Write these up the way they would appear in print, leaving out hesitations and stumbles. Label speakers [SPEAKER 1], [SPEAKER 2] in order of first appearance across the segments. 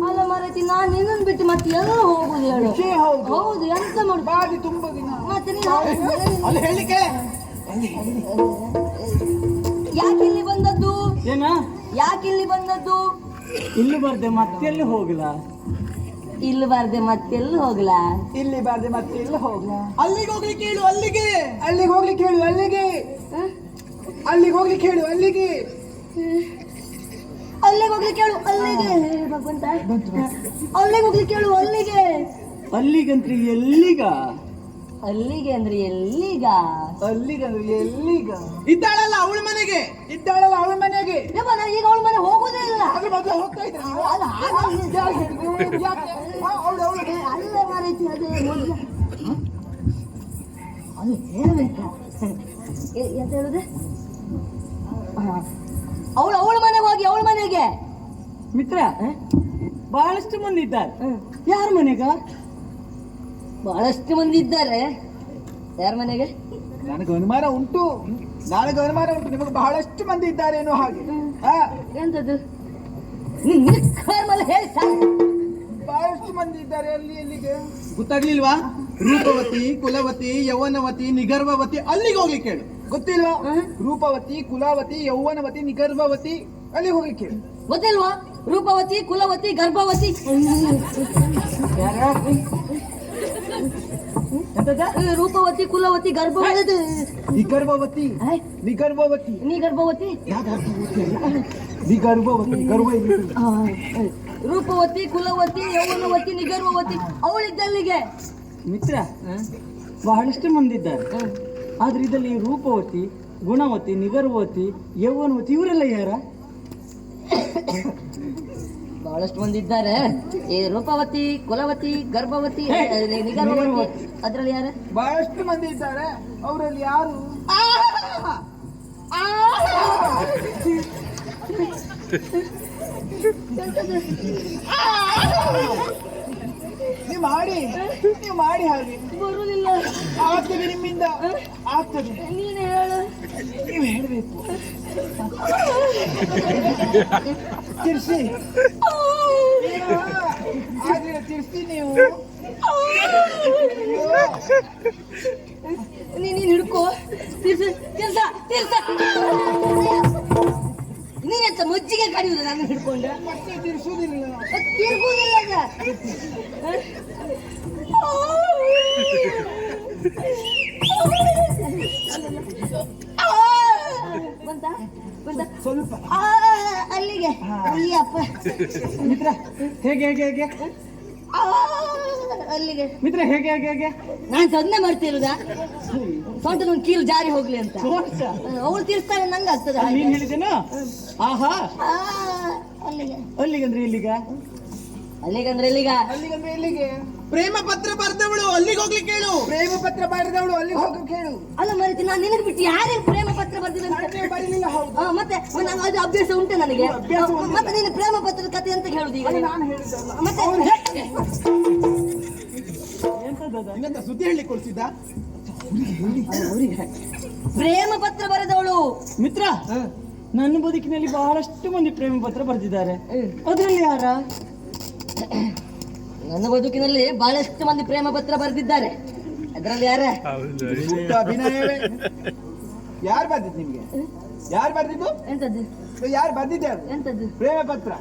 [SPEAKER 1] ಅಲ್ಲ ಮಾರೈತಿ, ನಾನು ನಿನ್ನನ್ನು ಬಿಟ್ಟು ಮತ್ತೆ ಎಲ್ಲ ಹೋಗುದು ಹೇಳು. ಹೌದು, ಎಂತ ಮಾಡು
[SPEAKER 2] ಬಾರಿ ತುಂಬ ದಿನ
[SPEAKER 1] ಮತ್ತೆ
[SPEAKER 2] ಅಲ್ಲಿ ಹೇಳಿಕೆ.
[SPEAKER 1] ಯಾಕಿಲ್ಲಿ ಬಂದದ್ದು?
[SPEAKER 3] ಏನ
[SPEAKER 1] ಯಾಕಿಲ್ಲಿ ಬಂದದ್ದು?
[SPEAKER 3] ಇಲ್ಲಿ ಬರ್ದೆ ಮತ್ತೆಲ್ಲಿ ಹೋಗ್ಲಾ?
[SPEAKER 1] ಇಲ್ಲಿ ಬಾರ್ದೆ ಮತ್ತೆಲ್ಲಿ ಹೋಗ್ಲಾ?
[SPEAKER 2] ಇಲ್ಲಿ ಬಾರ್ದೆ ಮತ್ತೆ ಎಲ್ಲ ಹೋಗ್ಲಾ? ಅಲ್ಲಿಗೆ ಹೋಗ್ಲಿಕ್ಕೆ ಹೇಳು, ಅಲ್ಲಿಗೆ. ಅಲ್ಲಿಗೆ ಹೋಗ್ಲಿಕ್ಕೆ ಹೇಳು, ಅಲ್ಲಿಗೆ. ಅಲ್ಲಿಗೆ ಹೋಗ್ಲಿಕ್ಕೆ ಹೇಳು, ಅಲ್ಲಿಗೆ.
[SPEAKER 1] ಅಲ್ಲಿಗೆ ಹೋಗ್ಲಿಕ್ಕೆ ಹೇಳು, ಅಲ್ಲಿಗೆ. ಭಗವಂತ, ಅಲ್ಲಿಗೆ ಹೋಗ್ಲಿಕ್ಕೆ ಹೇಳು, ಅಲ್ಲಿಗೆ.
[SPEAKER 3] ಅಲ್ಲಿಗಂತ್ರಿ ಎಲ್ಲಿಗ?
[SPEAKER 1] ಅಲ್ಲಿಗೆ ಅಂದ್ರೆ ಎಲ್ಲಿಗ?
[SPEAKER 2] ಅಲ್ಲಿಗೆ ಅಂದ್ರೆ ಎಲ್ಲಿಗ? ಇದ್ದಾಳಲ್ಲ ಅವಳ ಮನೆಗೆ, ಇದ್ದಾಳಲ್ಲ ಅವಳ ಮನೆಗೆ.
[SPEAKER 1] ನಾನು ಈಗ ಅವಳ ಮನೆ ಹೋಗುದೇ ಇಲ್ಲ.
[SPEAKER 2] ಅದ್ರ ಮೊದಲು ಹೋಗ್ತಾ ಇದ್ದ.
[SPEAKER 1] ಅಲ್ಲ ಮಾರೈತಿ, ಅದೇ ಮೊದ್ಲು ಅದು ಹೇಳ್ಬೇಕ. ಎಂತ ಹೇಳುದೆ? ಅವಳ ಮನೆಗೆ ಹೋಗಿ, ಅವಳ ಮನೆಗೆ.
[SPEAKER 3] ಮಿತ್ರ, ಬಹಳಷ್ಟು ಮಂದಿ ಇದ್ದಾರೆ. ಯಾರ ಮನೆಗ?
[SPEAKER 1] ಬಹಳಷ್ಟು ಮಂದಿ ಇದ್ದಾರೆ. ಯಾರ ಮನೆಗೆ?
[SPEAKER 2] ನನಗೆ ಅನುಮಾನ ಉಂಟು, ನನಗೆ ಅನುಮಾನ ಉಂಟು. ನಿಮಗೆ ಬಹಳಷ್ಟು ಮಂದಿ ಇದ್ದಾರೆ ಅನ್ನೋ ಹಾಗೆ.
[SPEAKER 1] ಎಂತದ್ದು? ಹೇಳಿ ಸಾಕು.
[SPEAKER 2] ಬಹಳಷ್ಟು ಮಂದಿ ಇದ್ದಾರೆ. ಎಲ್ಲಿಗೆ
[SPEAKER 4] ಗೊತ್ತಾಗ್ಲಿಲ್ವಾ? ರೂಪವತಿ, ಕುಲವತಿ, ಯೌವನವತಿ, ನಿಗರ್ಭವತಿ, ಅಲ್ಲಿಗೆ ಹೋಗ್ಲಿಕ್ಕೆ ಹೇಳು.
[SPEAKER 2] ಗೊತ್ತಿಲ್ವಾ? ರೂಪವತಿ, ಕುಲಾವತಿ, ಯೌವನವತಿ, ನಿಗರ್ಭವತಿ, ಅಲ್ಲಿಗೆ ಹೋಗ್ಲಿಕ್ಕೆ ಹೇಳು.
[SPEAKER 1] ಗೊತ್ತಿಲ್ವಾ? ರೂಪವತಿ, ಕುಲವತಿ, ಗರ್ಭವತಿ. ರೂಪವತಿ, ಕುಲವತಿ, ಗರ್ಭವತಿ.
[SPEAKER 2] ನಿಗರ್ಭವತಿ, ನಿಗರ್ಭವತಿ,
[SPEAKER 1] ನೀ ಗರ್ಭವತಿ.
[SPEAKER 2] ನಿಗರ್ಭವತಿ, ಗರ್ಭ
[SPEAKER 1] ರೂಪವತಿ, ಕುಲವತಿ, ಯೌವನವತಿ, ನಿಗರ್ಭವತಿ, ಅವಳಿದ್ದಲ್ಲಿಗೆ.
[SPEAKER 3] ಮಿತ್ರ, ಬಹಳಷ್ಟು ಮಂದಿ ಇದ್ದಾರೆ. ಆದ್ರೆ ಇದರಲ್ಲಿ ರೂಪವತಿ, ಗುಣವತಿ, ನಿಗರ್ವತಿ, ಯೌವನವತಿ ಇವರೆಲ್ಲ ಯಾರ?
[SPEAKER 1] ಬಹಳಷ್ಟು ಮಂದಿ ಇದ್ದಾರೆ. ಈ ರೂಪವತಿ, ಕುಲವತಿ, ಗರ್ಭವತಿ, ನಿಗರ್ಭವತಿ, ಅದ್ರಲ್ಲಿ ಯಾರು?
[SPEAKER 2] ಬಹಳಷ್ಟು ಮಂದಿ ಇದ್ದಾರೆ. ಅವರಲ್ಲಿ ಯಾರು? ನೀವು ಮಾಡಿ, ನೀವು ಮಾಡಿ ಹಾಗೆ.
[SPEAKER 1] ಬರುವುದಿಲ್ಲ.
[SPEAKER 2] ಆಗ್ತದೆ, ನಿಮ್ಮಿಂದ ಆಗ್ತದೆ.
[SPEAKER 1] ನೀನು ಹೇಳು.
[SPEAKER 2] ನೀವು ಹೇಳಬೇಕು. ತಿರ್ಸಿ ಆಗಿಲ್ಲ, ತಿರ್ಸಿ ನೀವು.
[SPEAKER 1] ನೀನು ಹಿಡ್ಕೋ. ತಿರ್ಸ. ನೀನೆಂತ ಮಜ್ಜಿಗೆ ಕಡಿಯುವುದು ನಾನು ಹಿಡ್ಕೊಂಡೆ?
[SPEAKER 2] ಮತ್ತೆ ತಿರ್ಸುವುದಿಲ್ಲ.
[SPEAKER 1] ತಿರ್ಗುವುದಿಲ್ಲ. ಬಂತ
[SPEAKER 2] ಸ್ವಲ್ಪ
[SPEAKER 1] ಅಲ್ಲಿಗೆ. ಅಯ್ಯಪ್ಪ.
[SPEAKER 3] ಮಿತ್ರ, ಹೇಗೆ ಹೇಗೆ ಹೇಗೆ?
[SPEAKER 1] ಅಲ್ಲಿಗೆ.
[SPEAKER 3] ಮಿತ್ರ, ಹೇಗೆ ಹೇಗೆ ಹೇಗೆ?
[SPEAKER 1] ನಾನು ಸೊನ್ನೆ ಮಾಡ್ತಿರುದಾ? ಸೊಂಟದ ಒಂದು ಕೀಲು ಜಾರಿ ಹೋಗ್ಲಿ ಅಂತ. ಅವಳು ತೀರ್ಸ್ತಾಳೆ, ನಂಗೆ ಆಗ್ತದೆ.
[SPEAKER 3] ನೀನ್ ಹೇಳಿದ್ದೇನು? ಆಹಾ,
[SPEAKER 1] ಅಲ್ಲಿಗೆ.
[SPEAKER 3] ಅಲ್ಲಿಗಂದ್ರೆ ಎಲ್ಲಿಗ?
[SPEAKER 1] ಅಲ್ಲಿಗಂದ್ರೆ ಎಲ್ಲಿಗ?
[SPEAKER 2] ಅಲ್ಲಿಗಂದ್ರೆ ಎಲ್ಲಿಗೆ?
[SPEAKER 4] ಪ್ರೇಮ ಪತ್ರ ಬರ್ದವಳು ಅಲ್ಲಿಗೆ ಹೋಗ್ಲಿಕ್ಕೆ ಹೇಳು.
[SPEAKER 2] ಪ್ರೇಮ ಪತ್ರ ಬರೆದವಳು ಅಲ್ಲಿಗೆ ಹೋಗಕ್ಕೆ ಹೇಳು.
[SPEAKER 1] ಅಲ್ಲ ಮರಿತಿ, ನಾನು ನಿನಗೆ ಬಿಟ್ಟು ಯಾರಿಗೆ ಪ್ರೇಮ ಪತ್ರ ಬರ್ದಿಲ್ಲ ಅಂತ?
[SPEAKER 2] ಬರಲಿಲ್ಲ. ಹೌದು,
[SPEAKER 1] ಮತ್ತೆ ಅದು ಅಭ್ಯಾಸ ಉಂಟು ನನಗೆ. ಮತ್ತೆ ನೀನು ಪ್ರೇಮ ಪತ್ರದ ಕಥೆ ಅಂತ ಹೇಳುದು ಈಗ?
[SPEAKER 2] ನಾನು ಹೇಳಿದ್ದಲ್ಲ.
[SPEAKER 1] ಮತ್ತೆ
[SPEAKER 4] ಇನ್ನಂತ ಸುದ್ದಿ ಹೇಳಿ ಕೊಡ್ಸಿದ್ದ.
[SPEAKER 1] ಪ್ರೇಮ ಪತ್ರ ಬರೆದವಳು.
[SPEAKER 3] ಮಿತ್ರ, ನನ್ನ ಬದುಕಿನಲ್ಲಿ ಬಹಳಷ್ಟು ಮಂದಿ ಪ್ರೇಮ ಪತ್ರ ಬರೆದಿದ್ದಾರೆ. ಅದ್ರಲ್ಲಿ ಯಾರ?
[SPEAKER 1] ನನ್ನ ಬದುಕಿನಲ್ಲಿ ಬಹಳಷ್ಟು ಮಂದಿ ಪ್ರೇಮ ಪತ್ರ ಬರೆದಿದ್ದಾರೆ. ಅದರಲ್ಲಿ ಯಾರ?
[SPEAKER 2] ಅಭಿನಯವೇ. ಯಾರು ಬರ್ದಿದ್ದು ನಿಮ್ಗೆ? ಯಾರು ಬರ್ದಿದ್ದು?
[SPEAKER 1] ಎಂತದ್ದು?
[SPEAKER 2] ಯಾರು ಬರ್ದಿದ್ದಾರೆ?
[SPEAKER 1] ಎಂತದ್ದು?
[SPEAKER 2] ಪ್ರೇಮ ಪತ್ರ.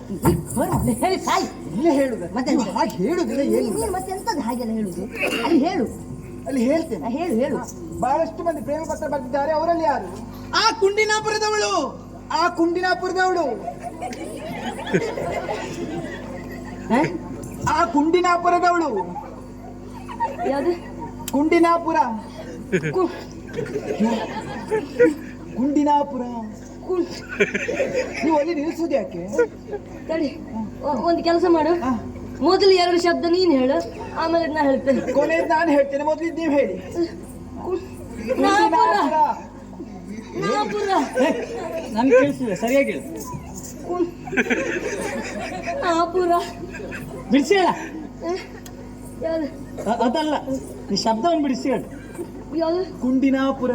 [SPEAKER 1] ಹೇಳಿ ಸಾಯಿ.
[SPEAKER 2] ಇಲ್ಲೇ ಹೇಳುದ?
[SPEAKER 1] ಮತ್ತೆ
[SPEAKER 2] ಹಾಗೆ ಹೇಳುದಿಲ್ಲ. ಏನು
[SPEAKER 1] ಮತ್ತೆ ಎಂತದ್ದು ಹಾಗೆಲ್ಲ ಹೇಳುದು? ಅಲ್ಲಿ ಹೇಳು.
[SPEAKER 2] ಅಲ್ಲಿ ಹೇಳ್ತೇನೆ.
[SPEAKER 1] ಹೇಳು.
[SPEAKER 2] ಬಹಳಷ್ಟು ಮಂದಿ ಪ್ರೇಮ ಪತ್ರ ಬರ್ದಿದ್ದಾರೆ. ಅವರಲ್ಲಿ ಯಾರು?
[SPEAKER 4] ಆ ಕುಂಡಿನಾಪುರದವಳು.
[SPEAKER 2] ಆ ಕುಂಡಿನಾಪುರದವಳು. ಆ ಕುಂಡಿನಾಪುರದವಳು.
[SPEAKER 1] ಯಾವುದು?
[SPEAKER 2] ಕುಂಡಿನಾಪುರ. ಕುಂಡಿನಾಪುರ. ನೀವು ಅಲ್ಲಿ ನಿಲ್ಲಿಸುದು ಯಾಕೆ?
[SPEAKER 1] ತಡಿ, ಒಂದು ಕೆಲಸ ಮಾಡು. ಮೊದಲು 2 ಶಬ್ದ ನೀನು ಹೇಳು, ಆಮೇಲೆ ನಾ ಹೇಳ್ತೇನೆ.
[SPEAKER 2] ಕೊನೆಯದು ನಾನು ಹೇಳ್ತೇನೆ, ಮೊದಲು ನೀವು ಹೇಳಿ.
[SPEAKER 3] ನನ್ ಕೇಳಿಸಿದೆ, ಸರಿಯಾಗಿ ಹೇಳು.
[SPEAKER 1] ನಾಪುರ.
[SPEAKER 3] ಬಿಡಿಸಿ ಹೇಳ.
[SPEAKER 1] ಯಾವುದು?
[SPEAKER 3] ಅದಲ್ಲ, ಈ ಶಬ್ದವನ್ನು ಬಿಡಿಸಿ ಹೇಳು.
[SPEAKER 1] ಯಾವುದು?
[SPEAKER 2] ಕುಂಡಿನಾಪುರ.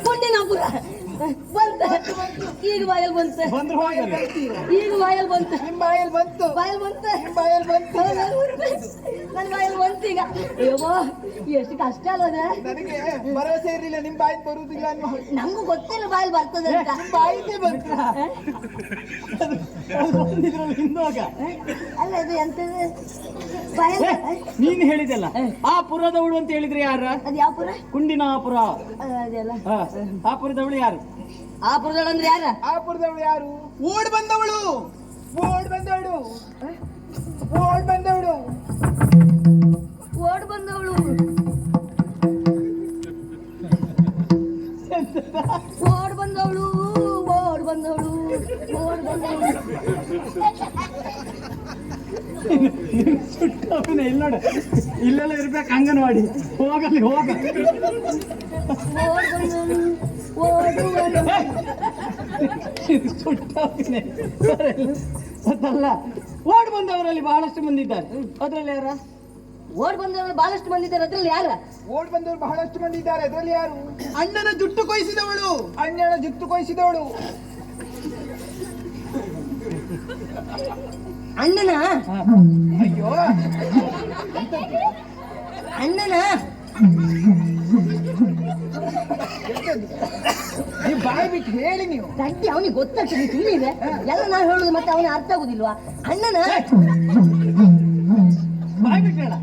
[SPEAKER 1] ಕುಂಡಿನಾಪುರ. ಬಂತ ಈಗ ಬಾಯಲ್ಲಿ ಬಂತ
[SPEAKER 3] ಬಂದ್ರು ಹೋಗಲ್ಲ.
[SPEAKER 1] ಈಗ ಬಾಯಲ್ಲಿ ಬಂತ
[SPEAKER 2] ನಿಮ್ ಬಾಯಲ್ಲಿ ಬಂತು
[SPEAKER 1] ಬಾಯಲ್ಲಿ ಬಂತ
[SPEAKER 2] ನಿಮ್ ಬಾಯಲ್ಲಿ ಬಂತು
[SPEAKER 1] ನನ್ನ ಬಾಯಲ್ಲಿ ಬಂತ ಈಗ ಅಯ್ಯೋ ಎಷ್ಟು ಕಷ್ಟ ಅಲ್ಲದ
[SPEAKER 2] ನನಗೆ ಭರವಸೆ ಇರಲಿಲ್ಲ ನಿಮ್ ಬಾಯಿಗೆ ಬರುವುದಿಲ್ಲ ಅನ್ನೋ
[SPEAKER 1] ನಮಗೂ ಗೊತ್ತಿಲ್ಲ ಬಾಯಲ್ಲಿ ಬರ್ತದೆ ಅಂತ
[SPEAKER 2] ಬಾಯಿಗೆ ಬಂತು
[SPEAKER 3] ಇದ್ರಲ್ಲಿ ಹಿಂದೋಗ
[SPEAKER 1] ಅಲ್ಲ ಇದು ಎಂತது ಬಾಯಲ್ಲಿ
[SPEAKER 3] ನೀನು ಹೇಳಿದಲ್ಲ ಆ ಪುರದವಳು ಅಂತ ಹೇಳಿದ್ರೆ ಯಾರ?
[SPEAKER 1] ಅದು ಯಾವ ಪುರ
[SPEAKER 3] ಕುಂಡಿನಾಪುರ.
[SPEAKER 1] ಅದೆಲ್ಲ
[SPEAKER 3] ಆ ಪುರದವಳು ಯಾರು?
[SPEAKER 1] ಆ ಪುರದೊಳ ಅಂದ್ರೆ ಯಾರ?
[SPEAKER 2] ಆಪುರದವಳು ಯಾರು?
[SPEAKER 4] ಓಡ್ ಬಂದವಳು
[SPEAKER 2] ಓಡ್ ಬಂದವಳು ಓಡ್ ಬಂದವಳು
[SPEAKER 1] ಓಡ್ ಬಂದವಳು ಓಡ್ ಬಂದವಳು ಓಡ್ ಬಂದವಳು ಓಡ್ ಬಂದವಳು
[SPEAKER 3] ಸುಟ್ಟವನ ಇಲ್ಲಿ ನೋಡು, ಇಲ್ಲೆಲ್ಲ ಇರ್ಬೇಕು ಅಂಗನವಾಡಿ. ಹೋಗಲ್ಲಿ ಹೋಗ.
[SPEAKER 1] ಓಡ್ ಬಂದವಳು ಓಡುವಳು
[SPEAKER 3] ಸುಟ್ಟವನೇ ಅದಲ್ಲ. ಓಡ್ ಬಂದವರಲ್ಲಿ ಬಹಳಷ್ಟು ಮಂದಿ ಇದ್ದಾರೆ. ಅದ್ರಲ್ಲಿ ಯಾರ?
[SPEAKER 1] ಓಡ್ ಬಂದವಳು ಬಹಳಷ್ಟು ಮಂದಿ ಇದ್ದಾರೆ ಅದ್ರಲ್ಲಿ ಯಾರ?
[SPEAKER 2] ಓಡ್ ಬಂದವರು ಬಹಳಷ್ಟು ಮಂದಿ ಇದ್ದಾರೆ ಅದರಲ್ಲಿ ಯಾರು?
[SPEAKER 4] ಅಣ್ಣನ ಜುಟ್ಟು ಕೊಯ್ಸಿದವಳು
[SPEAKER 2] ಅಣ್ಣನ ಜುತ್ತು ಕೊಯ್ಸಿದವಳು
[SPEAKER 1] ಅಣ್ಣನ
[SPEAKER 2] ಅಯ್ಯೋ
[SPEAKER 1] ಅಣ್ಣನ
[SPEAKER 2] ನೀವು ಬಾಯಿ ಬಿಟ್ಟು ಹೇಳಿ ನೀವು
[SPEAKER 1] ಗಟ್ಟಿ ಅವನಿಗೆ ಗೊತ್ತಾಗ್ತದೆ ಸುಮ್ಮನೆ ಎಲ್ಲ ನಾವು ಹೇಳುದು ಮತ್ತೆ ಅವನಿಗೆ ಅರ್ಥ ಆಗುದಿಲ್ವಾ? ಅಣ್ಣನ
[SPEAKER 3] ಬಾಯ್ ಬಿಟ್ಟು ಹೇಳ.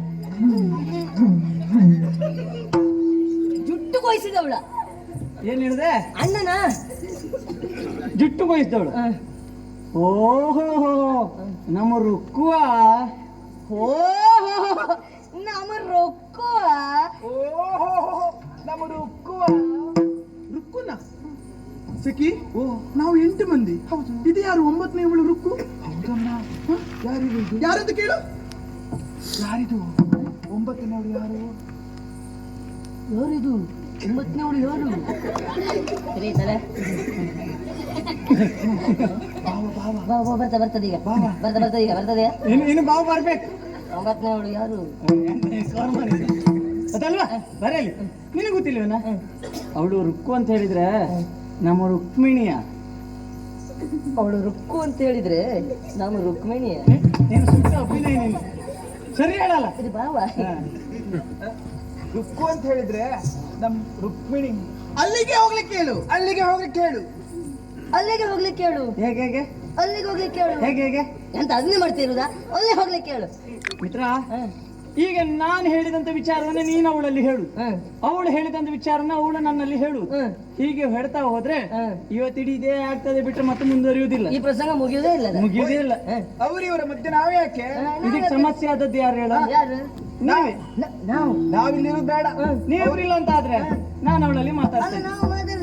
[SPEAKER 1] ಜುಟ್ಟು ಕೊಯ್ಸಿದವಳ
[SPEAKER 3] ಏನ್ ಹೇಳಿದೆ?
[SPEAKER 1] ಅಣ್ಣನ
[SPEAKER 3] ಜುಟ್ಟು ಕೊಯ್ಸಿದವಳು. ಓಹೋ ನಮ್ಮ ರುಕ್ಕುವ.
[SPEAKER 1] ಓಹೋ ನಮ್ಮ ರೊಕ್ಕ
[SPEAKER 2] ಓಹೋ ನಮ್ಮ ರುಕ್ಕುವ
[SPEAKER 4] ರುಕ್ಕುನ ಸಖಿ ನಾವು 8 ಮಂದಿ. ಹೌದು. ಇದು ಯಾರು 9ನೇ ಅವಳು ರುಕ್ಕು? ಯಾರಂತ ಕೇಳು.
[SPEAKER 2] ಯಾರಿದು 9ನೇವಳು ಯಾರು?
[SPEAKER 1] ಯಾರಿದು 9ನೇವಳು ಯಾರು? ಸರಿ ತಲೆ ಬರ್ತದೆ ಈಗ ಬರ್ತದೆ
[SPEAKER 3] ಇನ್ನು ಬಾವು ಬರ್ಬೇಕು.
[SPEAKER 1] 9ನೇವಳು ಯಾರು?
[SPEAKER 3] ಅದಲ್ವಾ ಬರಲಿ. ನಿನಗೆ ಗೊತ್ತಿಲ್ವನ? ಅವಳು ರುಕ್ಕು ಅಂತ ಹೇಳಿದ್ರೆ ನಮ್ಮ ರುಕ್ಮಿಣಿಯ.
[SPEAKER 1] ಅವಳು ರುಕ್ಕು ಅಂತ ಹೇಳಿದ್ರೆ ನಮ್ಮ ರುಕ್ಮಿಣಿಯ.
[SPEAKER 3] ನೀನು ಸುತ್ತ ಅಭಿನಯ ನೀನು ಸರಿ ಹೇಳಲ್ಲ.
[SPEAKER 1] ಇದು ಬಾವ
[SPEAKER 2] ರುಕ್ಕು ಅಂತ ಹೇಳಿದ್ರೆ ನಮ್ ರುಕ್ಮಿಣಿ.
[SPEAKER 4] ಅಲ್ಲಿಗೆ ಹೋಗ್ಲಿಕ್ಕೆ ಹೇಳು.
[SPEAKER 2] ಅಲ್ಲಿಗೆ ಹೋಗ್ಲಿಕ್ಕೆ ಹೇಳು.
[SPEAKER 1] ಅಲ್ಲಿಗೆ ಹೋಗ್ಲಿಕ್ಕೆ ಹೇಳು.
[SPEAKER 3] ಹೇಗೆ ಹೇಗೆ
[SPEAKER 1] ಅಲ್ಲಿಗೆ ಹೋಗ್ಲಿಕ್ಕೆ ಹೇಳು.
[SPEAKER 3] ಹೇಗೆ ಹೇಗೆ
[SPEAKER 1] ಎಂತ ಅದನ್ನೇ ಮಾಡ್ತಿರುದಾ? ಅಲ್ಲೇ ಹೋಗ್ಲಿಕ್ಕೆ ಹೇಳು.
[SPEAKER 3] ಮಿತ್ರ, ಈಗ ನಾನು ಹೇಳಿದಂತ ವಿಚಾರವನ್ನ ನೀನು ಅವಳಲ್ಲಿ ಹೇಳು, ಅವಳು ಹೇಳಿದಂತ ವಿಚಾರನ ಅವಳು ನನ್ನಲ್ಲಿ ಹೇಳು. ಹೀಗೆ ಹೇಳ್ತಾ ಹೋದ್ರೆ ಇವತ್ತಿಡೀ ಇದೇ ಆಗ್ತದೆ ಬಿಟ್ಟರೆ ಮತ್ತೆ ಮುಂದುವರಿಯುವುದಿಲ್ಲ.
[SPEAKER 1] ಈ ಪ್ರಸಂಗ ಮುಗಿಯುವುದೇ ಇಲ್ಲ.
[SPEAKER 3] ಮುಗಿಯುವುದೇ ಇಲ್ಲ.
[SPEAKER 2] ಅವರಿವರ ಮಧ್ಯೆ ನಾವೇ ಯಾಕೆ?
[SPEAKER 3] ಇದಕ್ಕೆ ಸಮಸ್ಯೆ ಆದದ್ದು ಯಾರು ಹೇಳ?
[SPEAKER 1] ಯಾರು?
[SPEAKER 3] ನಾವೇ.
[SPEAKER 1] ನಾವು
[SPEAKER 2] ನಾವಿಲ್ಲಿರೋದು ಬೇಡ.
[SPEAKER 3] ನೀವು ಇಲ್ಲ ಅಂತ ಆದ್ರೆ ನಾನು ಅವಳಲ್ಲಿ
[SPEAKER 1] ಅಲ್ಲ
[SPEAKER 3] ಮಾತಾಡ್ತೇನೆ.
[SPEAKER 1] ನಾವು ಮಾತಾಡ